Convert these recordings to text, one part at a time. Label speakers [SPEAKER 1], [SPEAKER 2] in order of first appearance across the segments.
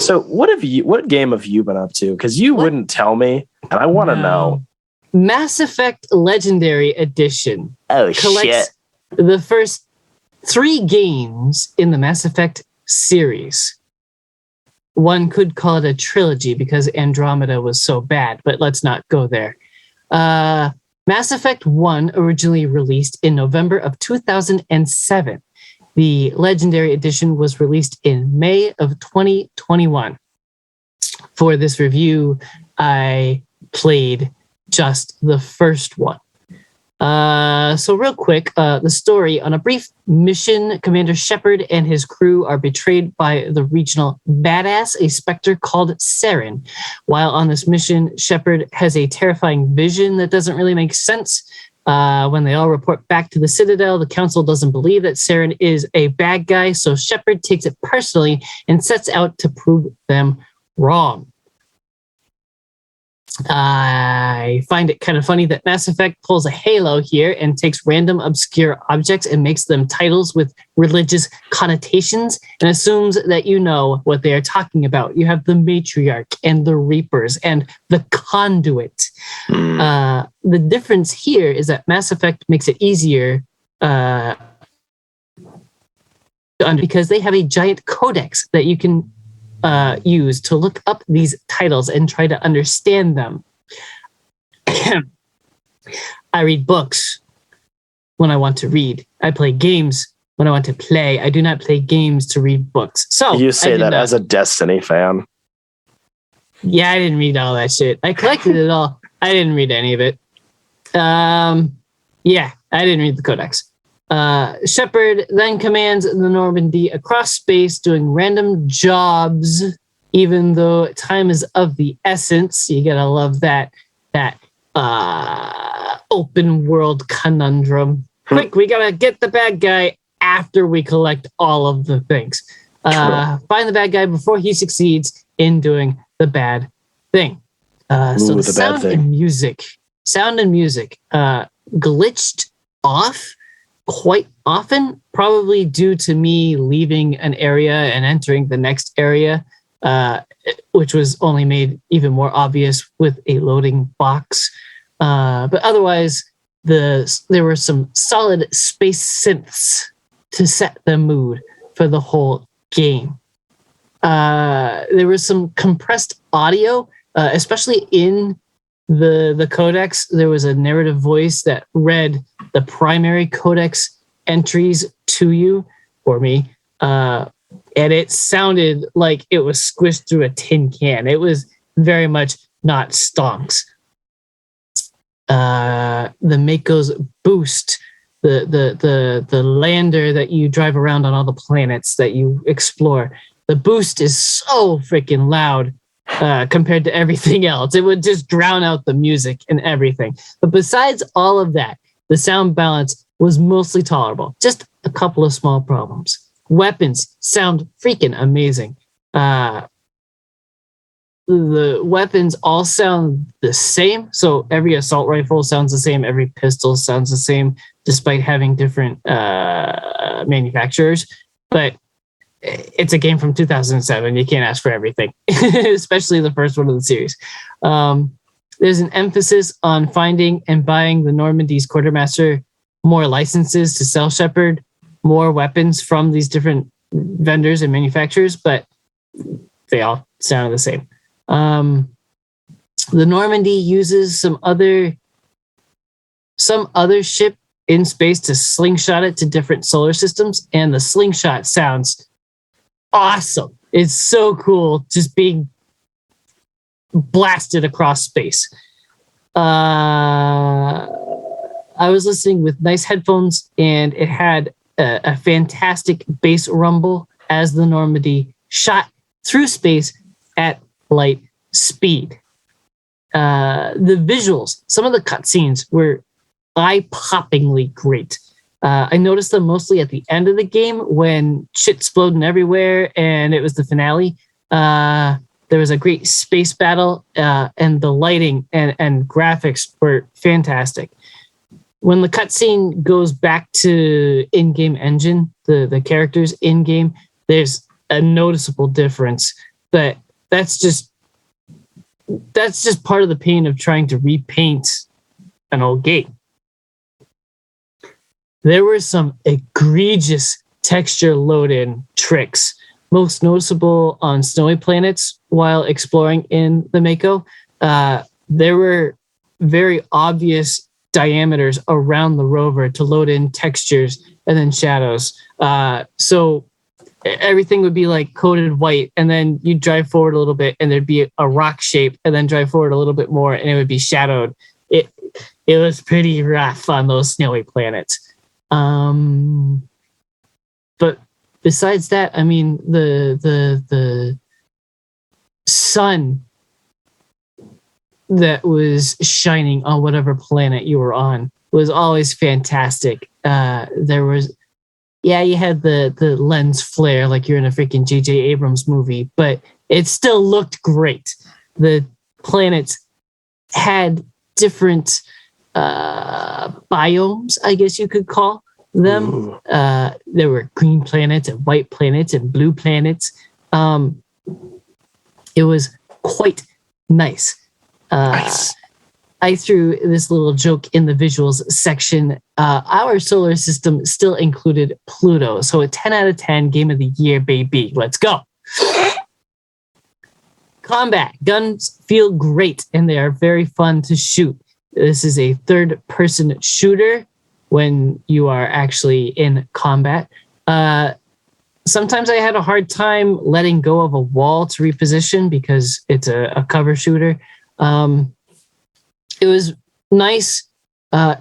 [SPEAKER 1] So what game have you been up to? Because you wouldn't tell me, and I want to know.
[SPEAKER 2] Mass Effect Legendary Edition.
[SPEAKER 1] Oh,
[SPEAKER 2] collects
[SPEAKER 1] shit.
[SPEAKER 2] the first 3 games in the Mass Effect series. One could call it a trilogy because Andromeda was so bad, but let's not go there. Mass Effect 1 originally released in November of 2007. The Legendary Edition was released in May of 2021. For this review, I played just the first one. So real quick, the story: on a brief mission, Commander Shepard and his crew are betrayed by the regional badass, a specter called Saren. While on this mission, Shepard has a terrifying vision that doesn't really make sense. When they all report back to the Citadel, the Council doesn't believe that Saren is a bad guy, so Shepard takes it personally and sets out to prove them wrong. I find it kind of funny that Mass Effect pulls a Halo here and takes random obscure objects and makes them titles with religious connotations and assumes that you know what they are talking about. You have the Matriarch and the Reapers and the Conduit. The difference here is that Mass Effect makes it easier because they have a giant codex that you can use to look up these titles and try to understand them. I read books when I want to read. I play games when I want to play. I do not play games to read books. So
[SPEAKER 1] you say that as a Destiny fan.
[SPEAKER 2] Yeah, I didn't read all that shit. I collected it all. I didn't read any of it. Yeah, I didn't read the codex. Shepard then commands the Normandy across space doing random jobs, even though time is of the essence. You gotta love that open world conundrum. Quick, we gotta get the bad guy after we collect all of the things. Find the bad guy before he succeeds in doing the bad thing. So the sound and music glitched off quite often, probably due to me leaving an area and entering the next area, which was only made even more obvious with a loading box. But otherwise, there were some solid space synths to set the mood for the whole game. There was some compressed audio, especially in the codex. There was a narrative voice that read the primary codex entries to you, or me, and it sounded like it was squished through a tin can. It was very much not stonks. The Mako's boost, the lander that you drive around on all the planets that you explore, the boost is so freaking loud compared to everything else. It would just drown out the music and everything. But besides all of that, the sound balance was mostly tolerable. Just a couple of small problems. Weapons sound freaking amazing. The weapons all sound the same. So every assault rifle sounds the same. Every pistol sounds the same, despite having different manufacturers. But it's a game from 2007. You can't ask for everything, especially the first one of the series. There's an emphasis on finding and buying the Normandy's quartermaster more licenses to sell Shepard more weapons from these different vendors and manufacturers, but they all sound the same. The Normandy uses some other ship in space to slingshot it to different solar systems, and the slingshot sounds awesome. It's so cool just being blasted across space. I was listening with nice headphones, and it had a fantastic bass rumble as the Normandy shot through space at light speed. The visuals, some of the cutscenes were eye-poppingly great. I noticed them mostly at the end of the game when shit exploding everywhere and it was the finale. There was a great space battle, and the lighting and graphics were fantastic. When the cutscene goes back to in-game engine, the characters in-game, there's a noticeable difference But that's just part of the pain of trying to repaint an old game. There were some egregious texture load-in tricks, most noticeable on snowy planets while exploring in the Mako. There were very obvious diameters around the rover to load in textures and then shadows. So everything would be like coated white, and then you'd drive forward a little bit and there'd be a rock shape, and then drive forward a little bit more and it would be shadowed. It was pretty rough on those snowy planets. But besides that, I mean, the sun that was shining on whatever planet you were on was always fantastic. There was, you had the lens flare like you're in a freaking J.J. Abrams movie, but it still looked great. The planets had different biomes, I guess you could call them. There were green planets and white planets and blue planets. It was quite nice.
[SPEAKER 1] Nice.
[SPEAKER 2] I threw this little joke in the visuals section. Our solar system still included Pluto, so a 10 out of 10 game of the year, baby. Let's go. Combat. Guns feel great, and they are very fun to shoot. This is a third-person shooter when you are actually in combat. Sometimes I had a hard time letting go of a wall to reposition because it's a cover shooter. It was nice.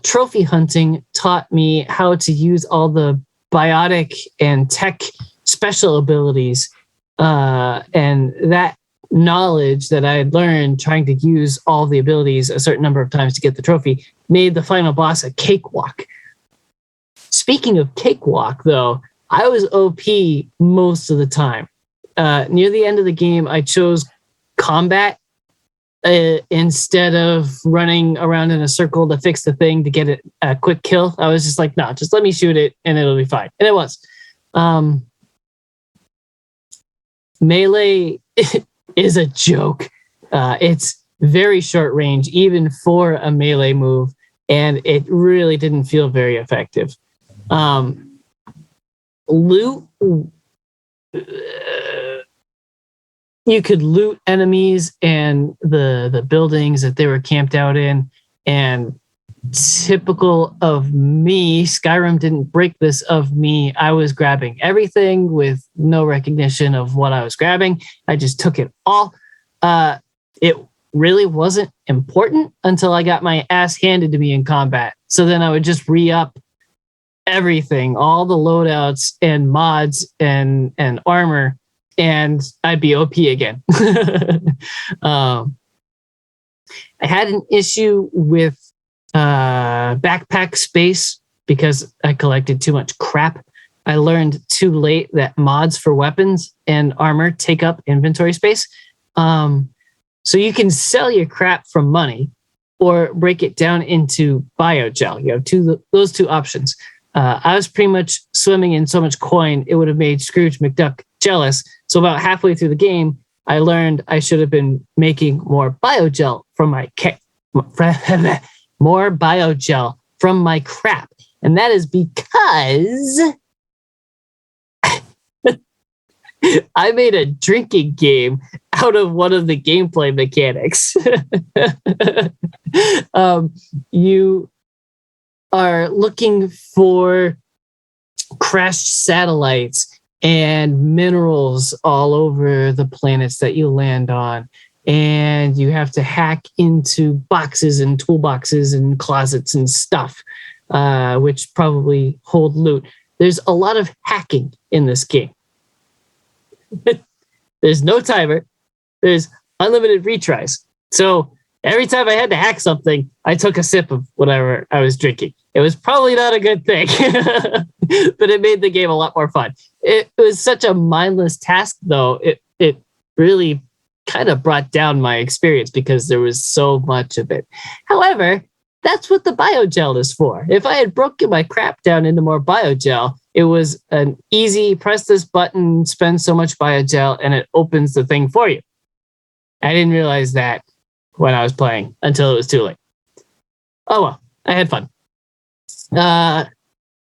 [SPEAKER 2] Trophy hunting taught me how to use all the biotic and tech special abilities. And that knowledge that I had learned trying to use all the abilities a certain number of times to get the trophy made the final boss a cakewalk. Speaking of cakewalk, though, I was OP most of the time. Near the end of the game, I chose combat instead of running around in a circle to fix the thing to get it a quick kill. I was just like, no, just let me shoot it and it'll be fine. And it was. Melee is a joke. It's very short range, even for a melee move, and it really didn't feel very effective. Loot. You could loot enemies and the buildings that they were camped out in, and typical of me, Skyrim didn't break this of me. I was grabbing everything with no recognition of what I was grabbing. I just took it all. It really wasn't important until I got my ass handed to me in combat. So then I would just re-up everything, all the loadouts and mods and armor, and I'd be OP again. I had an issue with backpack space because I collected too much crap. I learned too late that mods for weapons and armor take up inventory space. So you can sell your crap for money or break it down into biogel. You have those two options. I was pretty much swimming in so much coin, it would have made Scrooge McDuck jealous. So about halfway through the game, I learned I should have been making more biogel from my more biogel from my crap. And that is because I made a drinking game out of one of the gameplay mechanics. You are looking for crashed satellites and minerals all over the planets that you land on. And you have to hack into boxes and toolboxes and closets and stuff, which probably hold loot. There's a lot of hacking in this game. There's no timer. There's unlimited retries. So every time I had to hack something, I took a sip of whatever I was drinking. It was probably not a good thing, but it made the game a lot more fun. It was such a mindless task, though. It really kind of brought down my experience because there was so much of it. However, that's what the biogel is for. If I had broken my crap down into more biogel, It was an easy press this button, spend so much Biogel, and it opens the thing for you. I didn't realize that when I was playing until it was too late. Oh well, I had fun.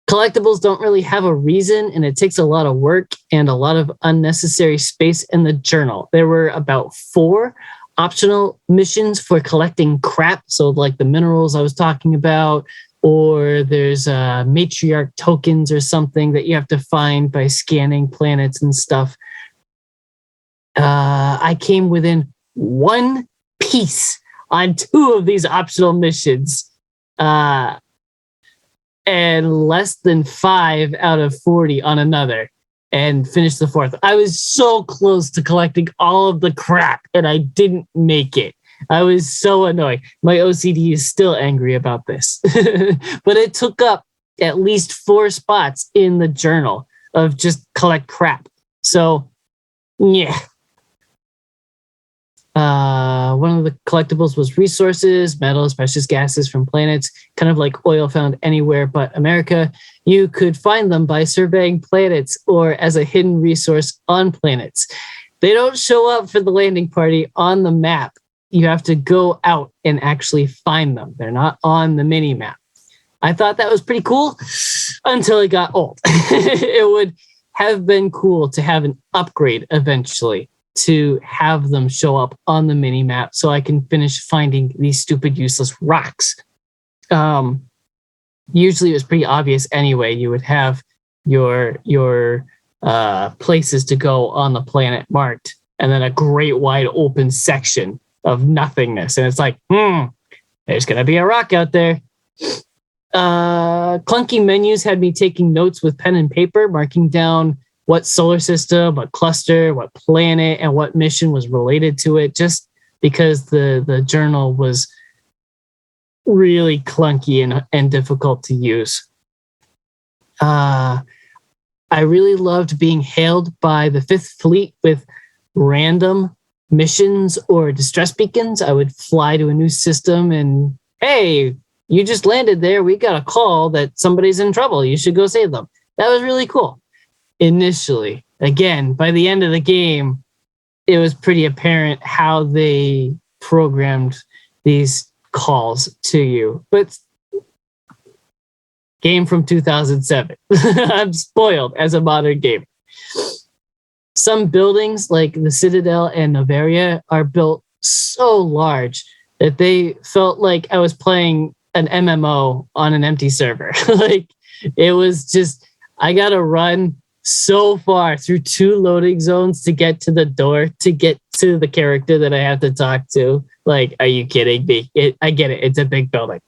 [SPEAKER 2] Collectibles don't really have a reason, and it takes a lot of work and a lot of unnecessary space in the journal. There were about 4 optional missions for collecting crap, so like the minerals I was talking about, or there's matriarch tokens or something that you have to find by scanning planets and stuff. I came within 1 piece on 2 of these optional missions. And less than 5 out of 40 on another, and finished the 4th. I was so close to collecting all of the crap, and I didn't make it. I was so annoyed. My OCD is still angry about this. But it took up at least 4 spots in the journal of just collect crap. So, yeah. One of the collectibles was resources, metals, precious gases from planets, kind of like oil found anywhere but America. You could find them by surveying planets or as a hidden resource on planets. They don't show up for the landing party on the map. You have to go out and actually find them. They're not on the mini map. I thought that was pretty cool until it got old. It would have been cool to have an upgrade eventually, to have them show up on the mini map so I can finish finding these stupid useless rocks. Usually it was pretty obvious anyway. You would have your places to go on the planet marked, and then a great wide open section of nothingness. And it's like, there's going to be a rock out there. Clunky menus had me taking notes with pen and paper, marking down what solar system, what cluster, what planet, and what mission was related to it, just because the journal was really clunky and difficult to use. I really loved being hailed by the Fifth Fleet with random missions or distress beacons. I would fly to a new system and, hey, you just landed there. We got a call that somebody's in trouble. You should go save them. That was really cool. Initially, again, by the end of the game, it was pretty apparent how they programmed these calls to you. But game from 2007. I'm spoiled as a modern gamer. Some buildings like the Citadel and Novaria are built so large that they felt like I was playing an MMO on an empty server. Like, it was just, I gotta run so far through 2 loading zones to get to the door, to get to the character that I have to talk to. Like, are you kidding me? I get it. It's a big building.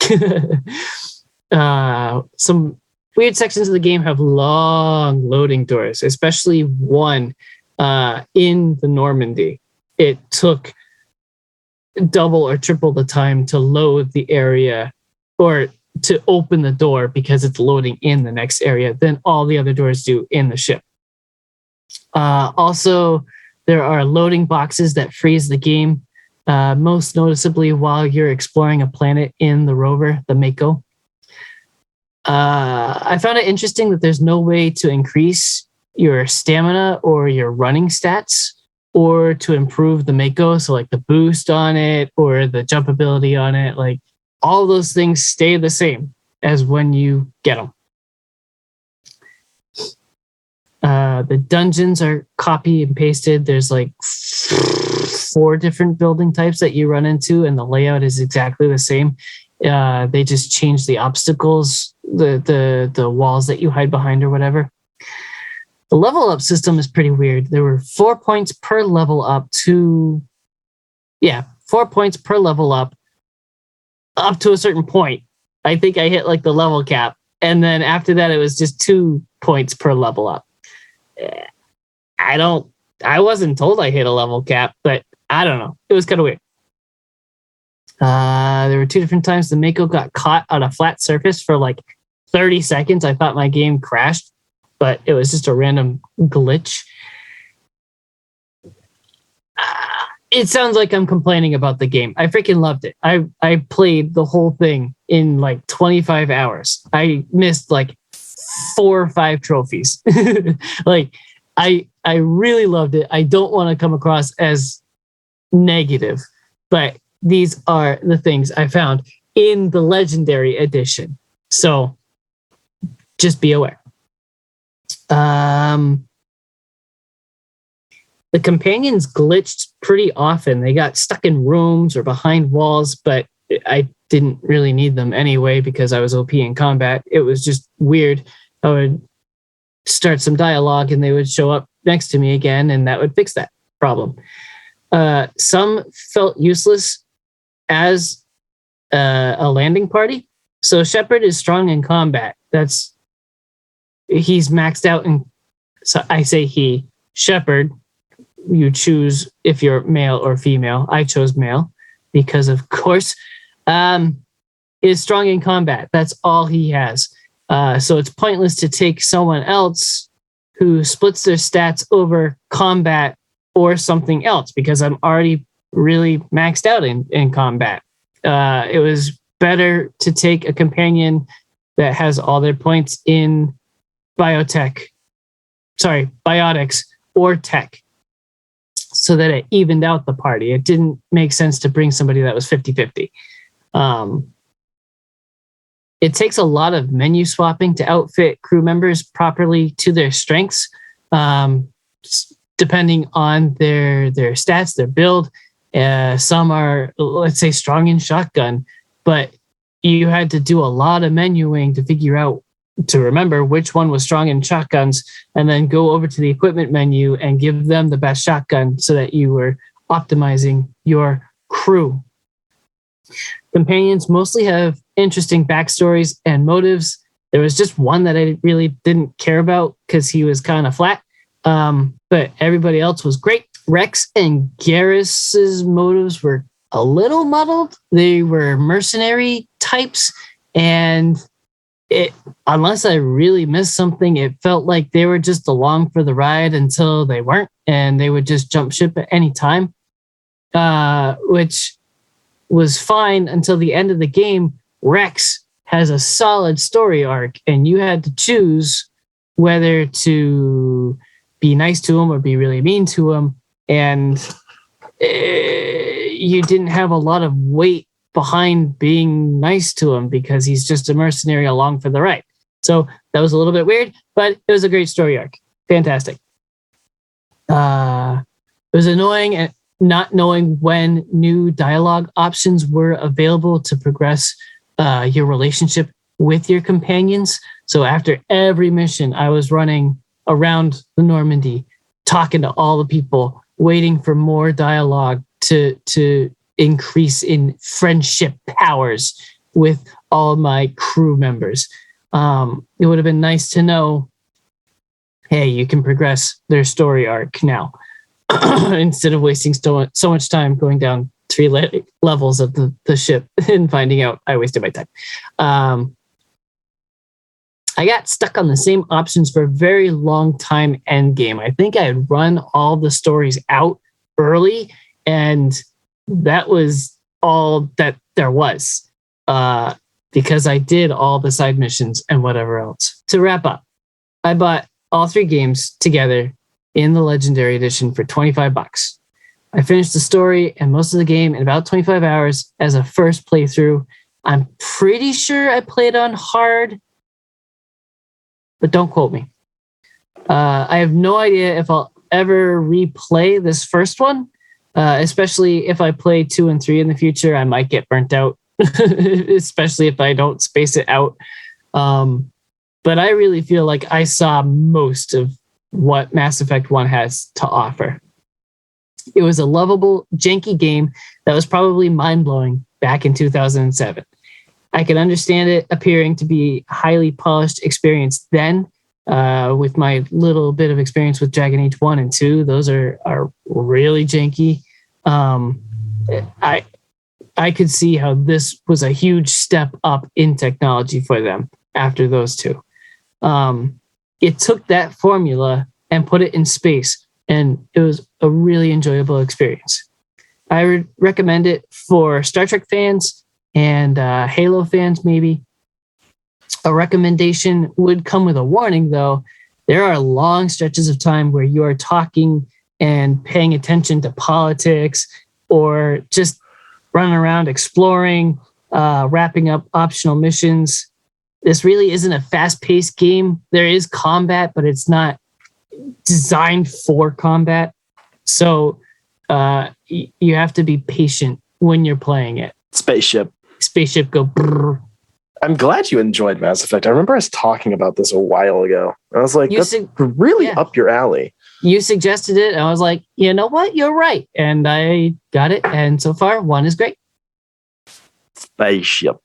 [SPEAKER 2] Some weird sections of the game have long loading doors, especially one in the Normandy. It took double or triple the time to load the area or to open the door because it's loading in the next area than all the other doors do in the ship. Also, there are loading boxes that freeze the game, most noticeably while you're exploring a planet in the rover, the Mako. I found it interesting that there's no way to increase your stamina or your running stats or to improve the Mako. So like the boost on it or the jump ability on it, like all those things stay the same as when you get them. The dungeons are copy and pasted. There's like 4 different building types that you run into, and the layout is exactly the same. They just change the obstacles, the walls that you hide behind or whatever. The level up system is pretty weird. There were 4 points per level up to 4 points per level up to a certain point. I think I hit like the level cap. And then after that, it was just 2 points per level up. I wasn't told I hit a level cap, but I don't know. It was kind of weird. There were 2 different times the Mako got caught on a flat surface for like 30 seconds. I thought my game crashed, but it was just a random glitch. It sounds like I'm complaining about the game. I freaking loved it. I played the whole thing in like 25 hours. I missed like 4 or 5 trophies. Like I really loved it. I don't want to come across as negative, but these are the things I found in the Legendary Edition. So just be aware. The companions glitched pretty often. They got stuck in rooms or behind walls, but I didn't really need them anyway because I was OP in combat. It was just weird. I would start some dialogue and they would show up next to me again, and that would fix that problem. Some felt useless as a landing party. So Shepard is strong in combat. He's maxed out in, so I say he, Shepard, you choose if you're male or female. I chose male because, of course, is strong in combat. That's all he has. So it's pointless to take someone else who splits their stats over combat or something else because I'm already really maxed out in combat. It was better to take a companion that has all their points in biotics or tech, so that it evened out the party. It didn't make sense to bring somebody that was 50-50. It takes a lot of menu swapping to outfit crew members properly to their strengths, depending on their stats, their build. Some are, let's say, strong in shotgun, but you had to do a lot of menuing to remember which one was strong in shotguns, and then go over to the equipment menu and give them the best shotgun so that you were optimizing your crew. Companions mostly have interesting backstories and motives. There was just one that I really didn't care about because he was kind of flat, but everybody else was great. Rex and Garrus's motives were a little muddled. They were mercenary types, and unless I really missed something, it felt like they were just along for the ride until they weren't, and they would just jump ship at any time, which was fine until the end of the game. Rex has a solid story arc, and you had to choose whether to be nice to him or be really mean to him, and you didn't have a lot of weight behind being nice to him because he's just a mercenary along for the ride. So that was a little bit weird, but it was a great story arc. Fantastic. It was annoying and not knowing when new dialogue options were available to progress your relationship with your companions. So after every mission, I was running around the Normandy, talking to all the people, waiting for more dialogue to increase in friendship powers with all of my crew members. It would have been nice to know, hey, you can progress their story arc now instead of wasting so much time going down 3 levels of the ship and finding out I wasted my time. I got stuck on the same options for a very long time end game. I think I had run all the stories out early, and that was all that there was, because I did all the side missions and whatever else. To wrap up, I bought all 3 games together in the Legendary Edition for $25. I finished the story and most of the game in about 25 hours as a first playthrough. I'm pretty sure I played on hard, but don't quote me. I have no idea if I'll ever replay this first one, especially if I play 2 and 3 in the future. I might get burnt out, especially if I don't space it out. But I really feel like I saw most of what Mass Effect 1 has to offer. It was a lovable, janky game that was probably mind-blowing back in 2007. I can understand it appearing to be a highly polished experience then. With my little bit of experience with Dragon Age 1 and 2, those are really janky. I could see how this was a huge step up in technology for them after those 2. It took that formula and put it in space, and it was a really enjoyable experience. I would recommend it for Star Trek fans and Halo fans, maybe. A recommendation would come with a warning, though. There are long stretches of time where you are talking and paying attention to politics or just running around exploring, wrapping up optional missions. This really isn't a fast-paced game. There is combat, but it's not designed for combat. So you have to be patient when you're playing it.
[SPEAKER 1] Spaceship
[SPEAKER 2] Go brrr.
[SPEAKER 1] I'm glad you enjoyed Mass Effect. I remember us talking about this a while ago. I was like, that's really up your alley.
[SPEAKER 2] You suggested it, and I was like, you know what? You're right. And I got it. And so far, 1 is great.
[SPEAKER 1] Spaceship.